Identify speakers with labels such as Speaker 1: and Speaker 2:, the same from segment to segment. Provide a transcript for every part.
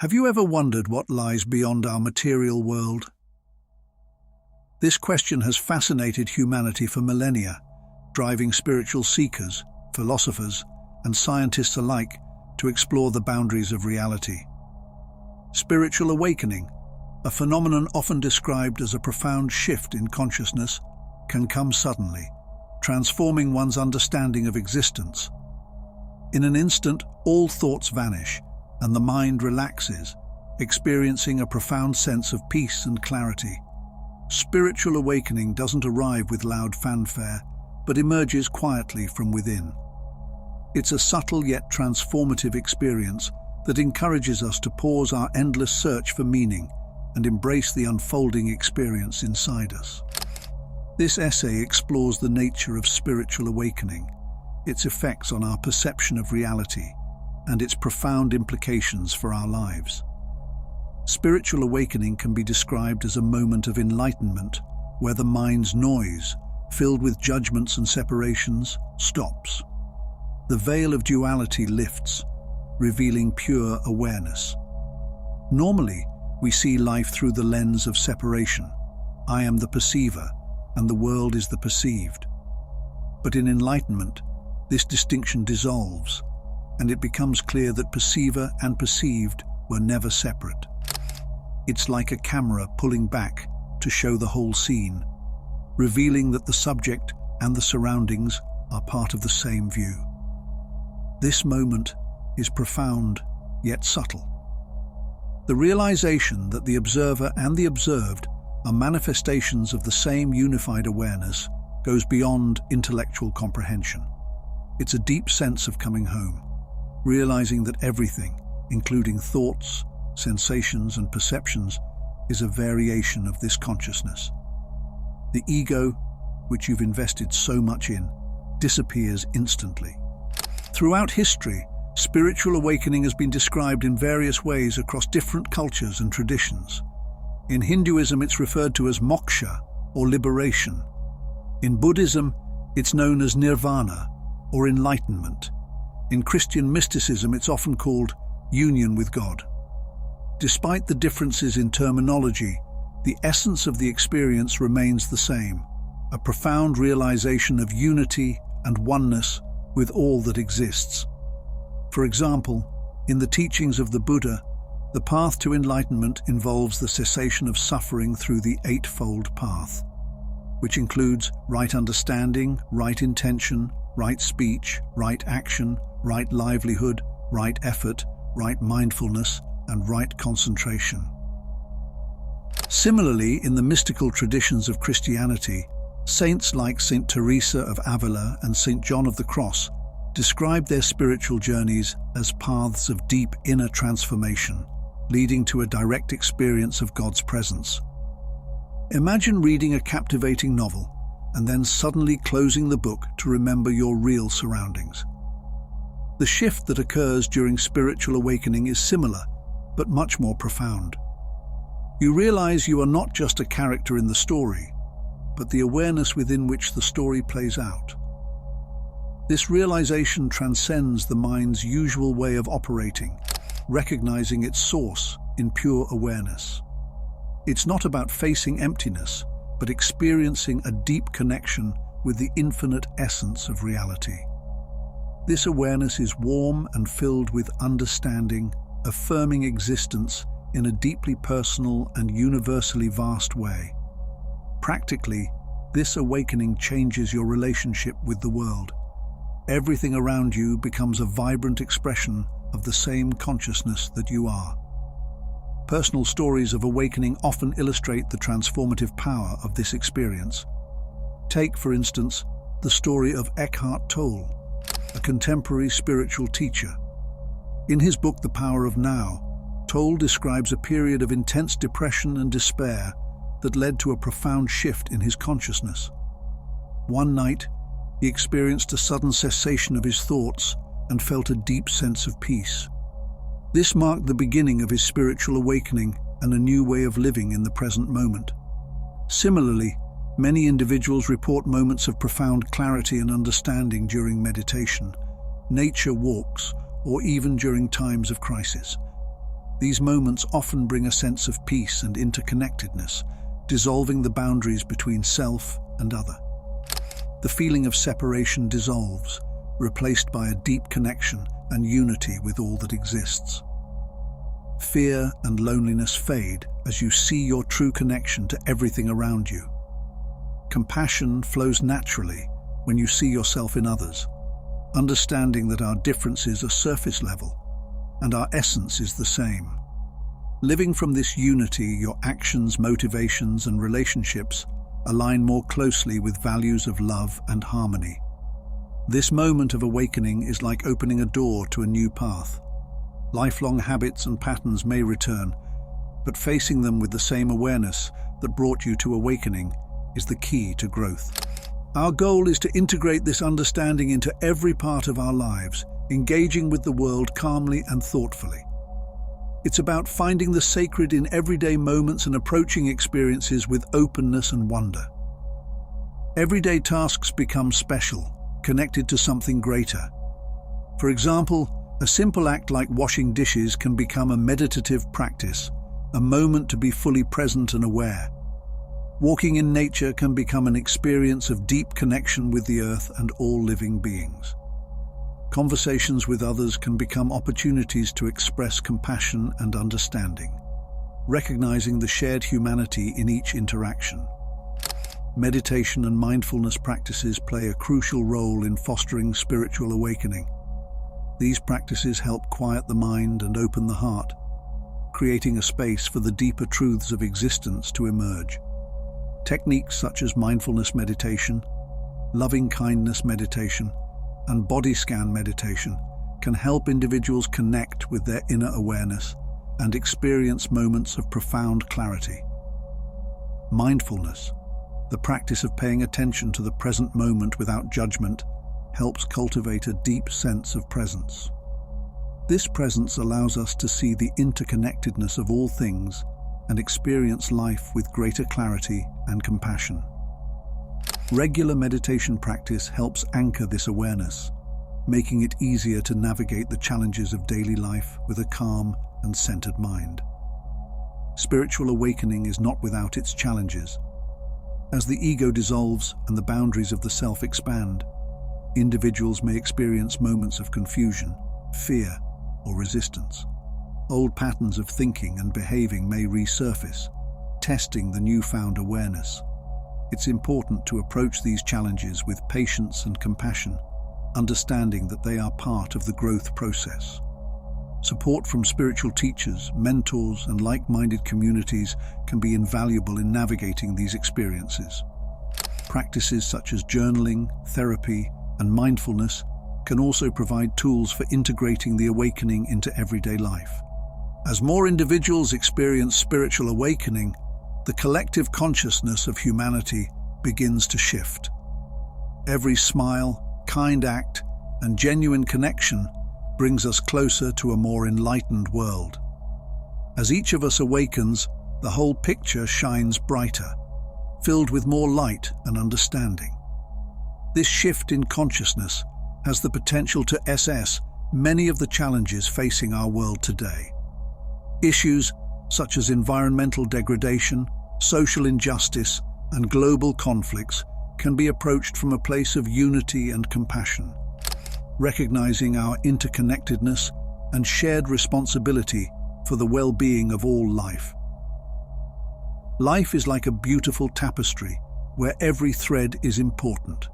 Speaker 1: Have you ever wondered what lies beyond our material world? This question has fascinated humanity for millennia, driving spiritual seekers, philosophers, and scientists alike to explore the boundaries of reality. Spiritual awakening, a phenomenon often described as a profound shift in consciousness, can come suddenly, transforming one's understanding of existence. In an instant, all thoughts vanish, and the mind relaxes, experiencing a profound sense of peace and clarity. Spiritual awakening doesn't arrive with loud fanfare, but emerges quietly from within. It's a subtle yet transformative experience that encourages us to pause our endless search for meaning and embrace the unfolding experience inside us. This essay explores the nature of spiritual awakening, its effects on our perception of reality, and its profound implications for our lives. Spiritual awakening can be described as a moment of enlightenment where the mind's noise, filled with judgments and separations, stops. The veil of duality lifts, revealing pure awareness. Normally, we see life through the lens of separation. I am the perceiver, and the world is the perceived. But in enlightenment, this distinction dissolves, and it becomes clear that perceiver and perceived were never separate. It's like a camera pulling back to show the whole scene, revealing that the subject and the surroundings are part of the same view. This moment is profound yet subtle. The realization that the observer and the observed are manifestations of the same unified awareness goes beyond intellectual comprehension. It's a deep sense of coming home, realizing that everything, including thoughts, sensations, and perceptions, is a variation of this consciousness. The ego, which you've invested so much in, disappears instantly. Throughout history, spiritual awakening has been described in various ways across different cultures and traditions. In Hinduism, it's referred to as moksha, or liberation. In Buddhism, it's known as nirvana, or enlightenment. In Christian mysticism, it's often called union with God. Despite the differences in terminology, the essence of the experience remains the same, a profound realization of unity and oneness with all that exists. For example, in the teachings of the Buddha, the path to enlightenment involves the cessation of suffering through the Eightfold Path, which includes right understanding, right intention, right speech, right action, right livelihood, right effort, right mindfulness, and right concentration. Similarly, in the mystical traditions of Christianity, saints like Saint Teresa of Avila and Saint John of the Cross describe their spiritual journeys as paths of deep inner transformation, leading to a direct experience of God's presence. Imagine reading a captivating novel and then suddenly closing the book to remember your real surroundings. The shift that occurs during spiritual awakening is similar, but much more profound. You realize you are not just a character in the story, but the awareness within which the story plays out. This realization transcends the mind's usual way of operating, recognizing its source in pure awareness. It's not about facing emptiness, but experiencing a deep connection with the infinite essence of reality. This awareness is warm and filled with understanding, affirming existence in a deeply personal and universally vast way. Practically, this awakening changes your relationship with the world. Everything around you becomes a vibrant expression of the same consciousness that you are. Personal stories of awakening often illustrate the transformative power of this experience. Take, for instance, the story of Eckhart Tolle, a contemporary spiritual teacher. In his book, The Power of Now, Tolle describes a period of intense depression and despair that led to a profound shift in his consciousness. One night, he experienced a sudden cessation of his thoughts and felt a deep sense of peace. This marked the beginning of his spiritual awakening and a new way of living in the present moment. Similarly, many individuals report moments of profound clarity and understanding during meditation, nature walks, or even during times of crisis. These moments often bring a sense of peace and interconnectedness, dissolving the boundaries between self and other. The feeling of separation dissolves, replaced by a deep connection and unity with all that exists. Fear and loneliness fade as you see your true connection to everything around you. Compassion flows naturally when you see yourself in others, understanding that our differences are surface level and our essence is the same. Living from this unity, your actions, motivations, and relationships align more closely with values of love and harmony. This moment of awakening is like opening a door to a new path. Lifelong habits and patterns may return, but facing them with the same awareness that brought you to awakening is the key to growth. Our goal is to integrate this understanding into every part of our lives, engaging with the world calmly and thoughtfully. It's about finding the sacred in everyday moments and approaching experiences with openness and wonder. Everyday tasks become special, connected to something greater. For example, a simple act like washing dishes can become a meditative practice, a moment to be fully present and aware. Walking in nature can become an experience of deep connection with the earth and all living beings. Conversations with others can become opportunities to express compassion and understanding, recognizing the shared humanity in each interaction. Meditation and mindfulness practices play a crucial role in fostering spiritual awakening. These practices help quiet the mind and open the heart, creating a space for the deeper truths of existence to emerge. Techniques such as mindfulness meditation, loving-kindness meditation, and body scan meditation can help individuals connect with their inner awareness and experience moments of profound clarity. Mindfulness, the practice of paying attention to the present moment without judgment, helps cultivate a deep sense of presence. This presence allows us to see the interconnectedness of all things and experience life with greater clarity and compassion. Regular meditation practice helps anchor this awareness, making it easier to navigate the challenges of daily life with a calm and centered mind. Spiritual awakening is not without its challenges. As the ego dissolves and the boundaries of the self expand, individuals may experience moments of confusion, fear, or resistance. Old patterns of thinking and behaving may resurface, testing the newfound awareness. It's important to approach these challenges with patience and compassion, understanding that they are part of the growth process. Support from spiritual teachers, mentors, and like-minded communities can be invaluable in navigating these experiences. Practices such as journaling, therapy, and mindfulness can also provide tools for integrating the awakening into everyday life. As more individuals experience spiritual awakening, the collective consciousness of humanity begins to shift. Every smile, kind act, and genuine connection brings us closer to a more enlightened world. As each of us awakens, the whole picture shines brighter, filled with more light and understanding. This shift in consciousness has the potential to assess many of the challenges facing our world today. Issues such as environmental degradation, social injustice, and global conflicts can be approached from a place of unity and compassion, recognizing our interconnectedness and shared responsibility for the well-being of all life. Life is like a beautiful tapestry where every thread is important.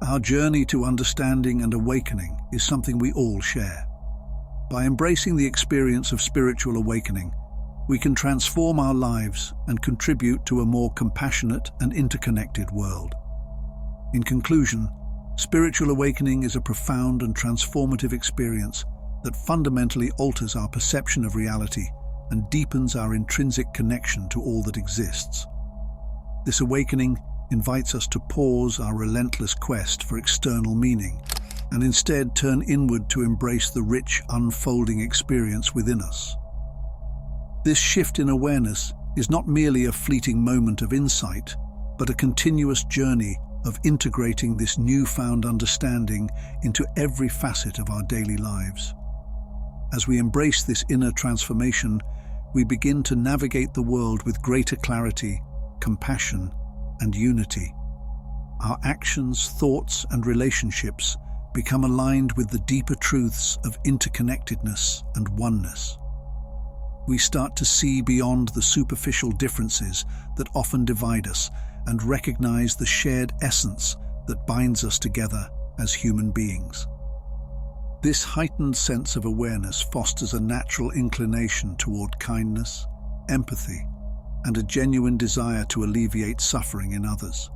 Speaker 1: Our journey to understanding and awakening is something we all share. By embracing the experience of spiritual awakening, we can transform our lives and contribute to a more compassionate and interconnected world. In conclusion, spiritual awakening is a profound and transformative experience that fundamentally alters our perception of reality and deepens our intrinsic connection to all that exists. This awakening invites us to pause our relentless quest for external meaning and instead turn inward to embrace the rich, unfolding experience within us. This shift in awareness is not merely a fleeting moment of insight, but a continuous journey of integrating this newfound understanding into every facet of our daily lives. As we embrace this inner transformation, we begin to navigate the world with greater clarity, compassion, and unity. Our actions, thoughts, and relationships become aligned with the deeper truths of interconnectedness and oneness. We start to see beyond the superficial differences that often divide us and recognize the shared essence that binds us together as human beings. This heightened sense of awareness fosters a natural inclination toward kindness, empathy, and a genuine desire to alleviate suffering in others.